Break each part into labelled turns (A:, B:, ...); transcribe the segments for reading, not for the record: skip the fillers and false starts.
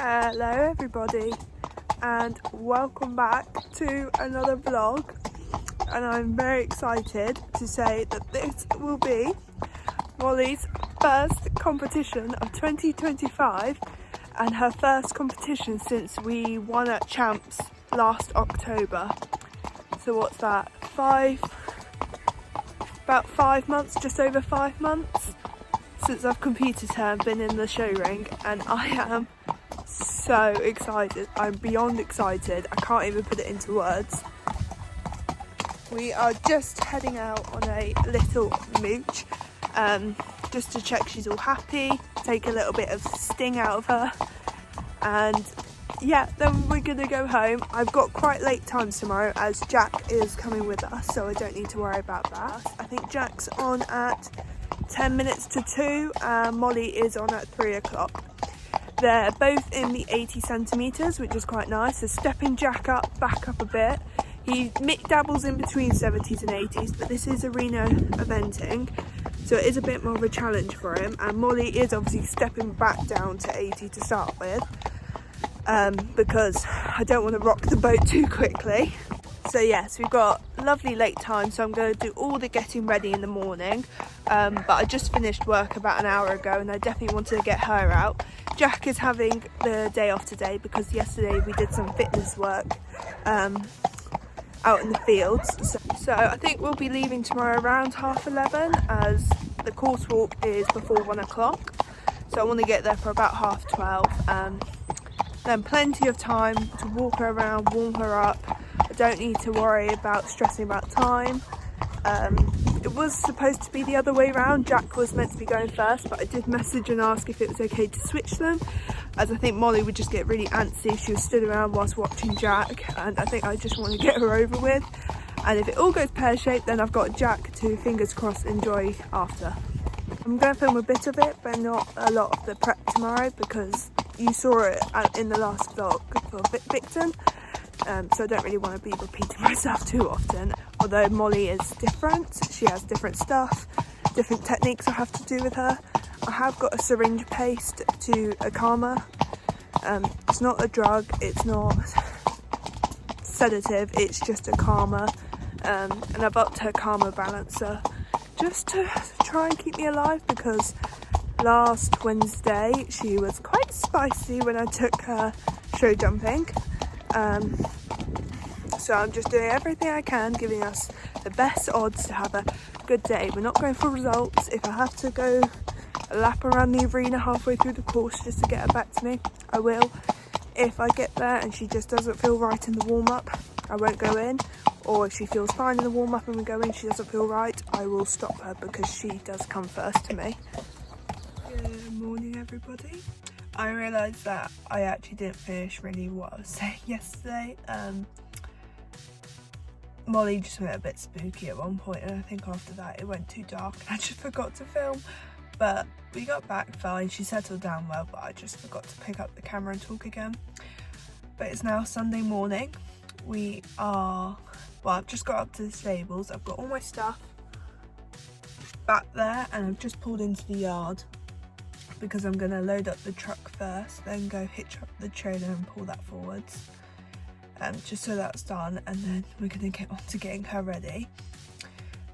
A: Hello everybody and welcome back to another vlog, and I'm very excited to say that this will be Molly's first competition of 2025 and her first competition since we won at Champs last October. So what's that, about 5 months, just over 5 months since I've competed her and been in the show ring, and I am so excited. I'm beyond excited. I can't even put it into words. We are just heading out on a little mooch just to check she's all happy, take a little bit of sting out of her, and yeah, then we're gonna go home. I've got quite late times tomorrow as Jack is coming with us, so I don't need to worry about that. I think Jack's on at 10 minutes to 2 and Molly is on at 3 o'clock. They're both in the 80 centimetres, which is quite nice. So stepping Jack back up a bit. He dabbles in between 70s and 80s, but this is arena eventing, so it is a bit more of a challenge for him. And Molly is obviously stepping back down to 80 to start with, because I don't want to rock the boat too quickly. So yes, we've got lovely late time, so I'm going to do all the getting ready in the morning, but I just finished work about an hour ago and I definitely wanted to get her out. Jack is having the day off today because yesterday we did some fitness work out in the fields, so I think we'll be leaving tomorrow around 11:30 as the course walk is before 1 o'clock, so I want to get there for about 12:30. Then plenty of time to walk her around, warm her up. I don't need to worry about stressing about time. It was supposed to be the other way around. Jack was meant to be going first, but I did message and ask if it was okay to switch them, as I think Molly would just get really antsy if she was stood around whilst watching Jack, and I think I just want to get her over with. And if it all goes pear-shaped, then I've got Jack to, fingers crossed, enjoy after. I'm going to film a bit of it, but not a lot of the prep tomorrow, because you saw it in the last vlog for Victon. So I don't really want to be repeating myself too often. Although Molly is different, she has different stuff, different techniques I have to do with her. I have got a syringe paste to a calmer. It's not a drug, it's not sedative, it's just a calmer. And I've upped her calmer balancer just to try and keep me alive, because last Wednesday she was quite spicy when I took her show jumping. So I'm just doing everything I can, giving us the best odds to have a good day. We're not going for results. If I have to go a lap around the arena halfway through the course just to get her back to me, I will. If I get there and she just doesn't feel right in the warm-up, I won't go in. Or if she feels fine in the warm-up and we go in, she doesn't feel right, I will stop her, because she does come first to me. Good morning, everybody. I realised that I actually didn't finish really what I was saying yesterday. Molly just went a bit spooky at one point, and I think after that it went too dark and I just forgot to film. But we got back fine, she settled down well, but I just forgot to pick up the camera and talk again. But it's now Sunday morning. I've just got up to the stables. I've got all my stuff back there and I've just pulled into the yard because I'm going to load up the truck first, then go hitch up the trailer and pull that forwards. Just so that's done, and then we're going to get on to getting her ready.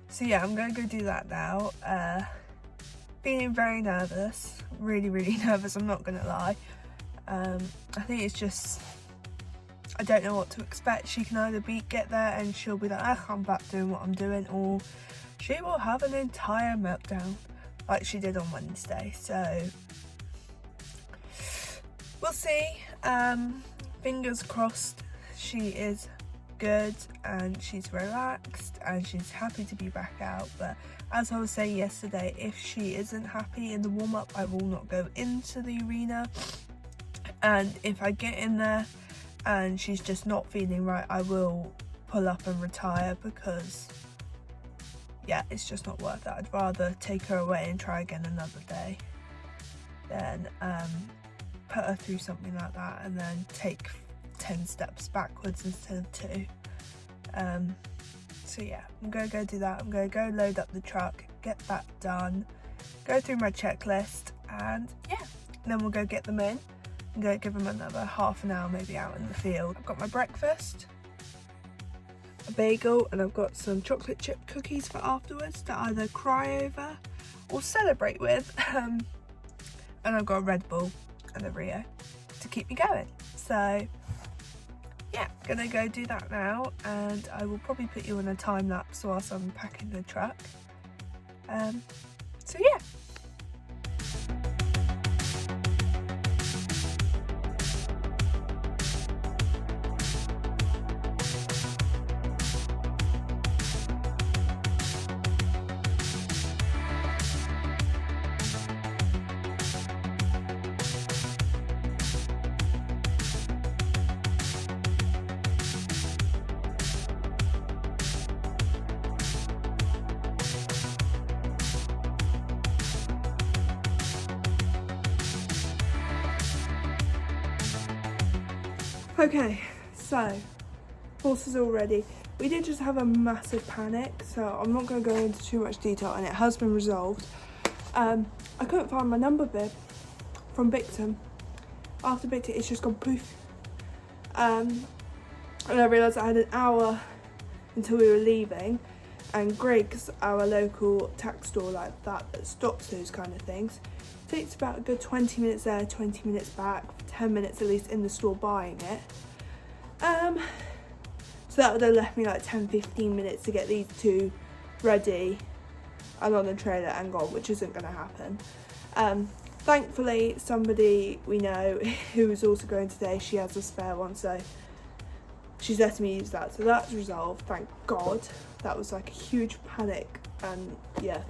A: So yeah, I'm going to go do that now. Feeling very nervous, really nervous, I'm not going to lie. I think it's just, I don't know what to expect. She can either get there and she'll be like, I'm back doing what I'm doing, or she will have an entire meltdown like she did on Wednesday. So we'll see. Fingers crossed she is good and she's relaxed and she's happy to be back out. But as I was saying yesterday, if she isn't happy in the warm-up, I will not go into the arena. And if I get in there and she's just not feeling right, I will pull up and retire, because yeah, it's just not worth it. I'd rather take her away and try again another day than put her through something like that and then take 10 steps backwards instead of 2. So yeah, I'm gonna go do that. I'm gonna go load up the truck, get that done, go through my checklist, and yeah, then we'll go get them in I'm going to give them another half an hour maybe out in the field. I've got my breakfast, a bagel, and I've got some chocolate chip cookies for afterwards to either cry over or celebrate with. And I've got a Red Bull and a Rio to keep me going. So yeah, gonna go do that now, and I will probably put you on a time lapse whilst I'm packing the truck. So yeah. Okay, so horses all ready. We did just have a massive panic, so I'm not going to go into too much detail, and it has been resolved. I couldn't find my number bib from Bicton. After Bicton, it's just gone poof. And I realised I had an hour until we were leaving, and Griggs, our local tax store like that stops those kind of things, takes about a good 20 minutes there, 20 minutes back, 10 minutes at least in the store buying it. So that would have left me like 10-15 minutes to get these two ready and on the trailer and gone, which isn't going to happen. Thankfully, somebody we know who is also going today, she has a spare one, so she's letting me use that. So that's resolved, thank God. That was like a huge panic, and yeah.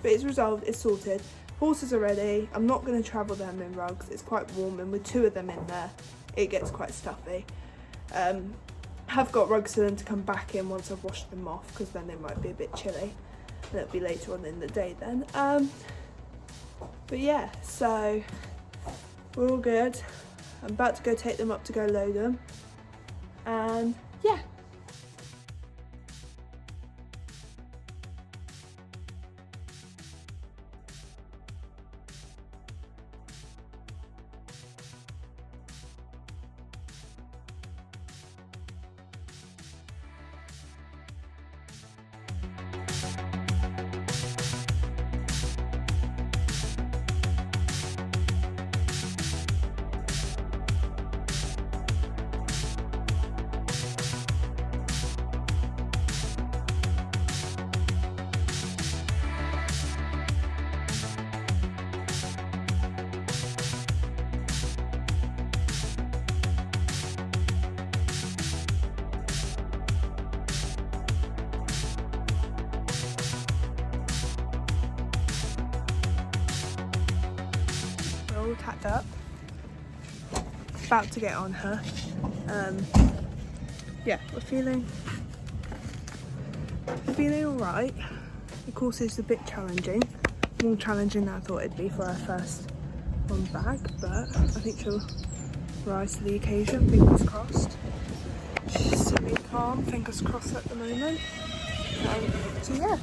A: But it's resolved, it's sorted. Horses are ready. I'm not going to travel them in rugs. It's quite warm, and with two of them in there, it gets quite stuffy. Have got rugs for them to come back in once I've washed them off, because then they might be a bit chilly. And it'll be later on in the day then. But yeah, so we're all good. I'm about to go take them up to go load them. And yeah. All tacked up, about to get on her. Yeah, we're feeling all right. The course is a bit challenging, more challenging than I thought it'd be for our first one back, but I think she'll rise to the occasion, fingers crossed. She's semi calm, fingers crossed at the moment. So yeah.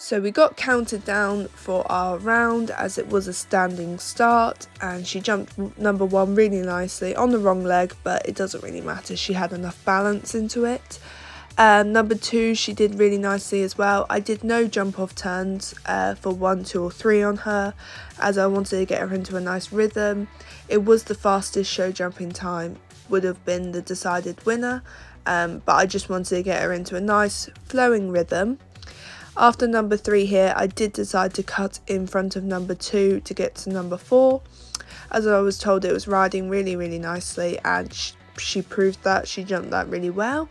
A: So we got counted down for our round as it was a standing start, and she jumped number 1 really nicely on the wrong leg, but it doesn't really matter, she had enough balance into it. Number 2, she did really nicely as well. I did no jump off turns for 1, 2 or 3 on her, as I wanted to get her into a nice rhythm. It was the fastest show jumping time, would have been the decided winner, but I just wanted to get her into a nice flowing rhythm. After number 3 here, I did decide to cut in front of number 2 to get to number 4, as I was told it was riding really nicely, and she proved that. She jumped that really well.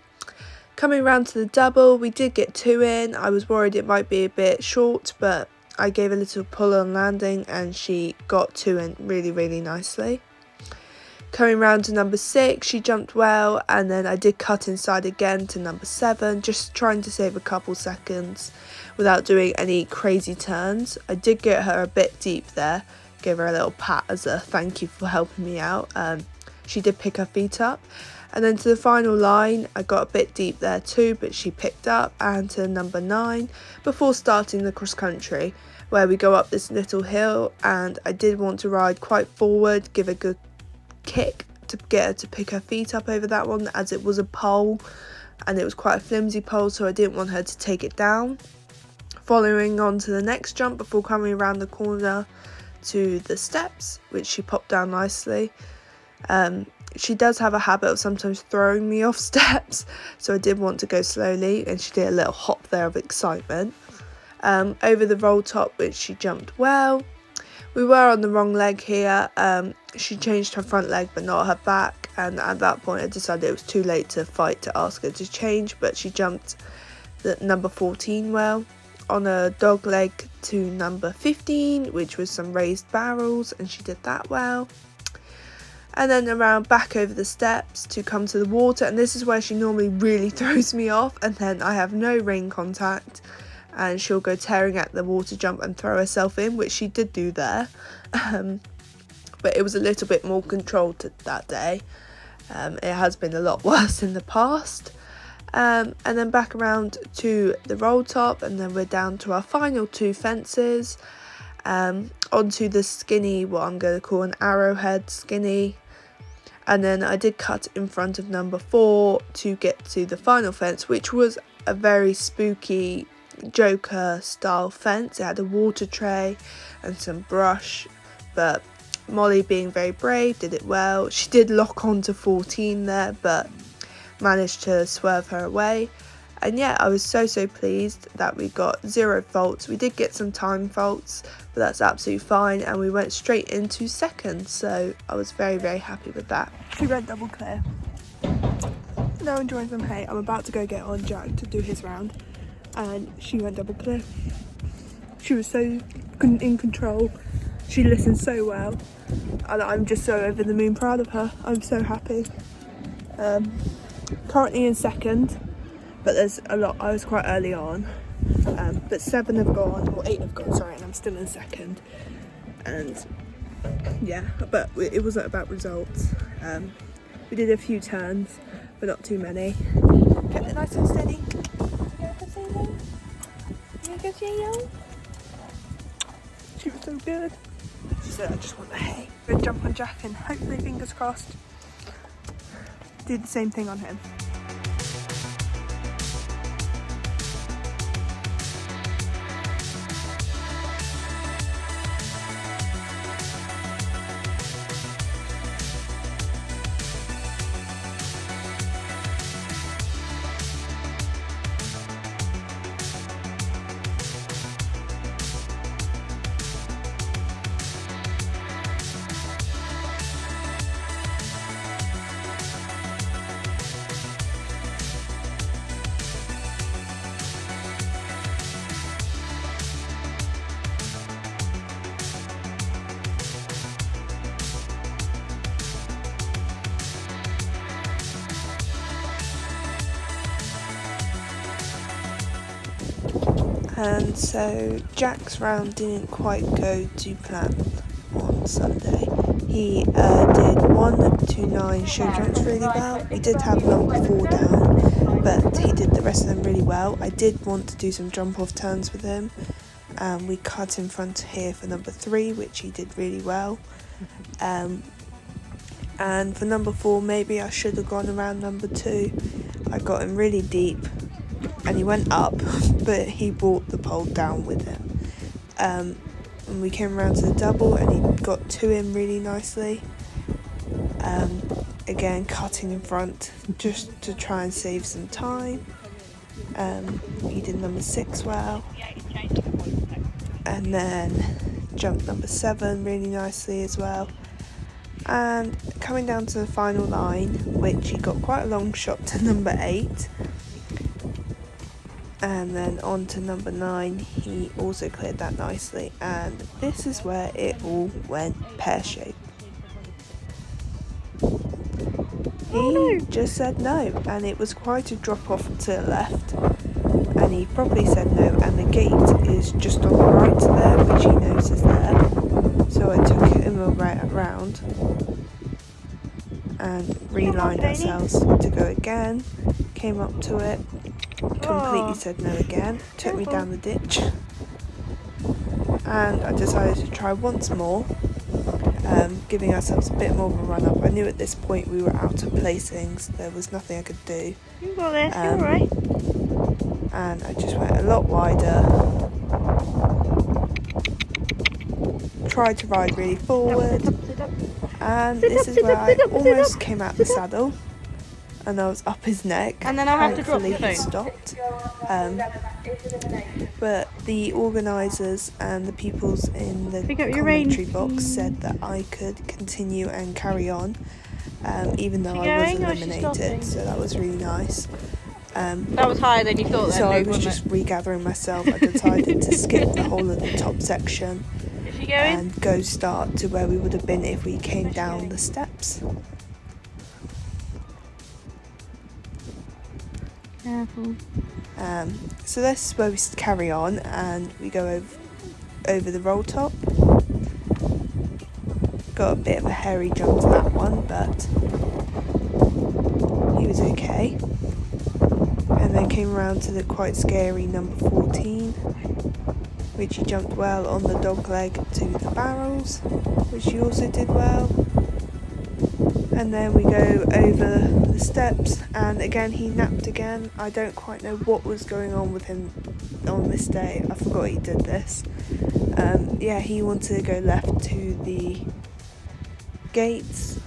A: Coming round to the double, we did get 2 in. I was worried it might be a bit short, but I gave a little pull on landing and she got 2 in really nicely. Coming round to number 6, she jumped well, and then I did cut inside again to number 7, just trying to save a couple seconds without doing any crazy turns. I did get her a bit deep there, gave her a little pat as a thank you for helping me out. She did pick her feet up. And then to the final line, I got a bit deep there too, but she picked up, and to number 9 before starting the cross country, where we go up this little hill, and I did want to ride quite forward, give a good kick to get her to pick her feet up over that one, as it was a pole and it was quite a flimsy pole, so I didn't want her to take it down. Following on to the next jump before coming around the corner to the steps, which she popped down nicely. She does have a habit of sometimes throwing me off steps, so I did want to go slowly, and she did a little hop there of excitement. Over the roll top, which she jumped well. We were on the wrong leg here. She changed her front leg but not her back, and at that point I decided it was too late to fight to ask her to change, but she jumped the number 14 well. On a dog leg to number 15, which was some raised barrels, and she did that well. And then around back over the steps to come to the water, and this is where she normally really throws me off, and then I have no rein contact and she'll go tearing at the water jump and throw herself in, which she did do there, but it was a little bit more controlled that day. It has been a lot worse in the past. And then back around to the roll top, and then we're down to our final 2 fences, onto the skinny, what I'm going to call an arrowhead skinny. And then I did cut in front of number 4 to get to the final fence, which was a very spooky Joker style fence. It had a water tray and some brush, but Molly, being very brave, did it well. She did lock on to 14 there, but managed to swerve her away. And yeah, I was so pleased that we got 0 faults. We did get some time faults, but that's absolutely fine, and we went straight into second, so I was very happy with that. She went double clear. Now enjoying some hay. I'm about to go get on Jack to do his round, and she went double clear. She was so in control. She listened so well, and I'm just so over the moon proud of her. I'm so happy. Currently in second, but there's a lot. I was quite early on, but 7 have gone, or 8 have gone, sorry, and I'm still in second. And yeah, but it wasn't about results. We did a few turns, but not too many. Kept it nice and steady. She was so good. She said, I just want the hay. Go jump on Jack and hopefully, fingers crossed, do the same thing on him. And so Jack's round didn't quite go to plan on Sunday. He did 1 to 9 show jumps really well. We did have number 4 down, but he did the rest of them really well. I did want to do some jump off turns with him. We cut in front here for number 3, which he did really well. And for number 4, maybe I should have gone around number 2. I got him really deep and he went up, but he brought the pole down with him. And we came around to the double and he got to him really nicely. Again, cutting in front just to try and save some time. He did number 6 well. And then jumped number 7 really nicely as well. And coming down to the final line, which he got quite a long shot to number 8. And then on to number 9, he also cleared that nicely. And this is where it all went pear-shaped. He just said no, and it was quite a drop off to the left. And he probably said no, and the gate is just on the right there, which he knows is there. So I took him around and relined ourselves to go again. Came up to it, completely said no again, took me down the ditch. And I decided to try once more, giving ourselves a bit more of a run up. I knew at this point we were out of placings, there was nothing I could do.
B: You got this, you're alright.
A: And I just went a lot wider. Tried to ride really forward. And this is where I almost came out the saddle. And I was up his neck.
B: And then I'll have to drop the
A: Thankfully he
B: phone.
A: stopped. But the organisers and the peoples in the
B: Pick up your
A: commentary
B: reins,
A: box
B: please.
A: said that I could continue and carry on, even though
B: She
A: I was
B: going or is she stopping?
A: eliminated, so that was really nice.
B: That was higher than you thought then,
A: So I
B: Luke,
A: was
B: wasn't
A: just regathering myself. I decided to skip the whole of the top section
B: it? Is she going?
A: and go start to where we would have been if we came down the steps.
B: Careful.
A: So this is where we carry on and we go over the roll top. Got a bit of a hairy jump to that one, but he was okay. And then came around to the quite scary number 14, which he jumped well on the dog leg to the barrels, which he also did well. And then we go over the steps, and again he napped again. I don't quite know what was going on with him on this day. I forgot he did this. Yeah, he wanted to go left to the gates.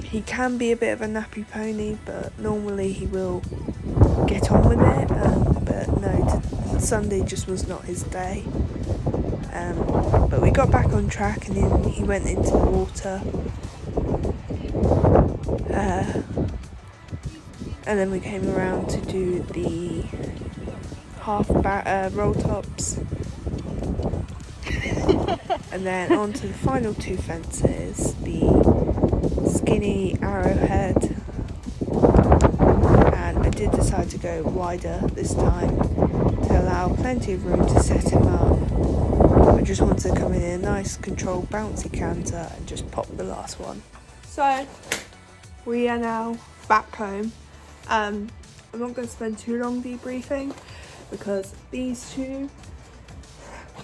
A: He can be a bit of a nappy pony, but normally he will get on with it. But no, Sunday just was not his day. But we got back on track, and then he went into the water. And then we came around to do the half roll tops. And then on to the final 2 fences, the skinny arrowhead. And I did decide to go wider this time to allow plenty of room to set him up. I just wanted to come in a nice controlled bouncy canter and just pop the last one. So we are now back home. I'm not going to spend too long debriefing because these two,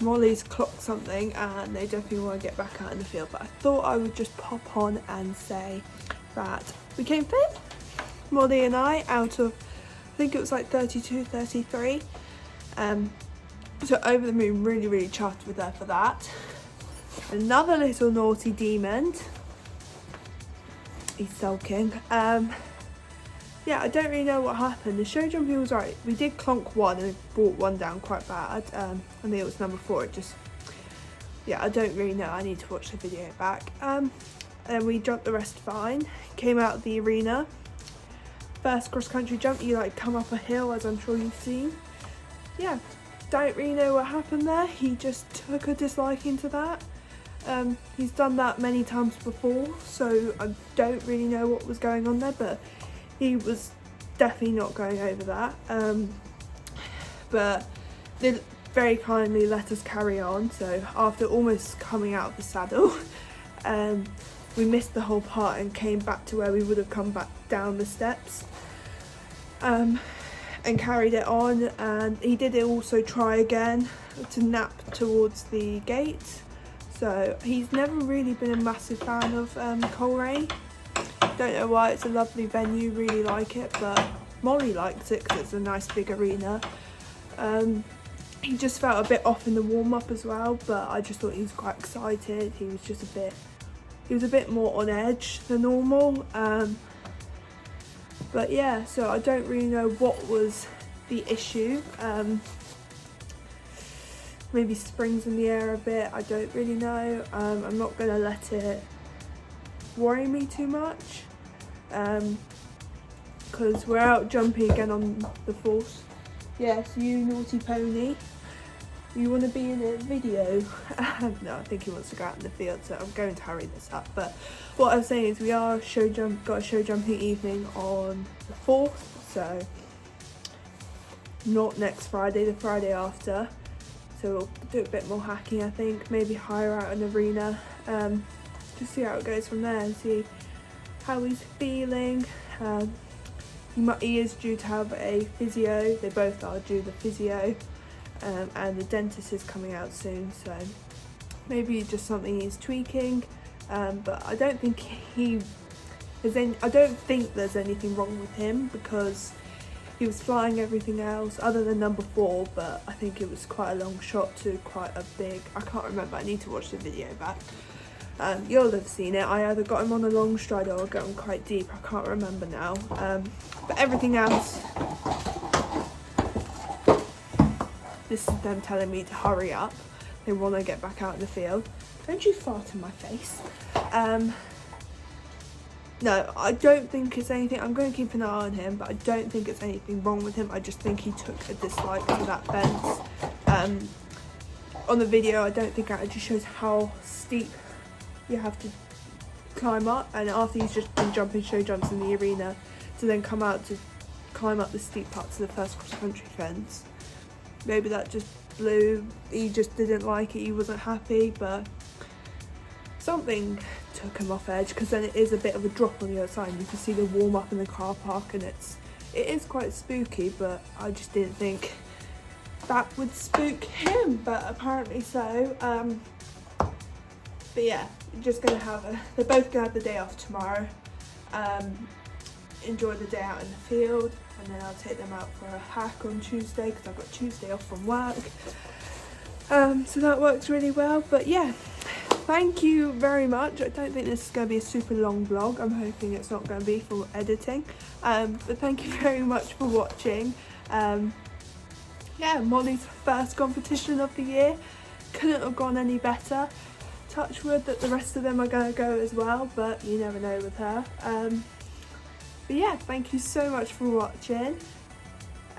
A: Molly's clocked something and they definitely want to get back out in the field, but I thought I would just pop on and say that we came 5th, Molly and I, out of I think it was like 32, 33. So over the moon, really chuffed with her for that. Another little naughty demon, he's sulking. Yeah, I don't really know what happened. The show jumping was right. We did clonk one and brought one down quite bad. I think it was number 4. It just, yeah, I don't really know. I need to watch the video back. And we jumped the rest fine. Came out of the arena. First cross country jump, you like come up a hill, as I'm sure you've seen. Yeah, don't really know what happened there. He just took a disliking to that. He's done that many times before, so I don't really know what was going on there, but he was definitely not going over that. But they very kindly let us carry on. So after almost coming out of the saddle, we missed the whole part and came back to where we would have come back down the steps. and carried it on, and he did also try again to nap towards the gate. So he's never really been a massive fan of Coleraine. Don't know why, it's a lovely venue, really like it, but Molly likes it because it's a nice big arena. He just felt a bit off in the warm-up as well, but I just thought he was quite excited. He was a bit more on edge than normal. But yeah, so I don't really know what was the issue. Maybe springs in the air a bit, I don't really know. I'm not gonna let it worry me too much, because we're out jumping again on the 4th. Yes, you naughty pony. You want to be in a video? No, I think he wants to go out in the field, so I'm going to hurry this up. But what I'm saying is we are got a show jumping evening on the 4th, so not next Friday, the Friday after. So we'll do a bit more hacking, I think, maybe hire out an arena, just see how it goes from there and see how he's feeling. He is due to have a physio, they both are due the physio, and the dentist is coming out soon, so maybe just something he's tweaking, but I don't think I don't think there's anything wrong with him, because he was flying everything else other than number 4, but I think it was quite a long shot to quite a big, I can't remember, I need to watch the video back. You'll have seen it. I either got him on a long stride or I got him quite deep, I can't remember now. But everything else, this is them telling me to hurry up. They want to get back out in the field. Don't you fart in my face. No, I don't think it's anything. I'm going to keep an eye on him, but I don't think it's anything wrong with him. I just think he took a dislike to that fence. On the video, I don't think it actually shows how steep you have to climb up, and after he's just been jumping show jumps in the arena, to then come out to climb up the steep parts of the first cross-country fence. Maybe that just blew, he just didn't like it, he wasn't happy, but something took him off edge, because then it is a bit of a drop on the other side. You can see the warm-up in the car park, and it is quite spooky, but I just didn't think that would spook him, but apparently so. But yeah, just gonna they're both gonna have the day off tomorrow. Enjoy the day out in the field, and then I'll take them out for a hack on Tuesday, because I've got Tuesday off from work. So that works really well. But yeah, thank you very much. I don't think this is going to be a super long vlog. I'm hoping it's not going to be for editing. But thank you very much for watching. Yeah, Molly's first competition of the year. Couldn't have gone any better. Touch wood that the rest of them are going to go as well, but you never know with her. But yeah, thank you so much for watching.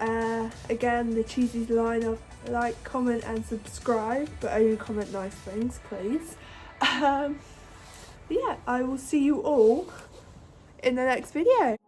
A: Again, the cheesy line of like, comment and subscribe, but only comment nice things, please. But yeah, I will see you all in the next video.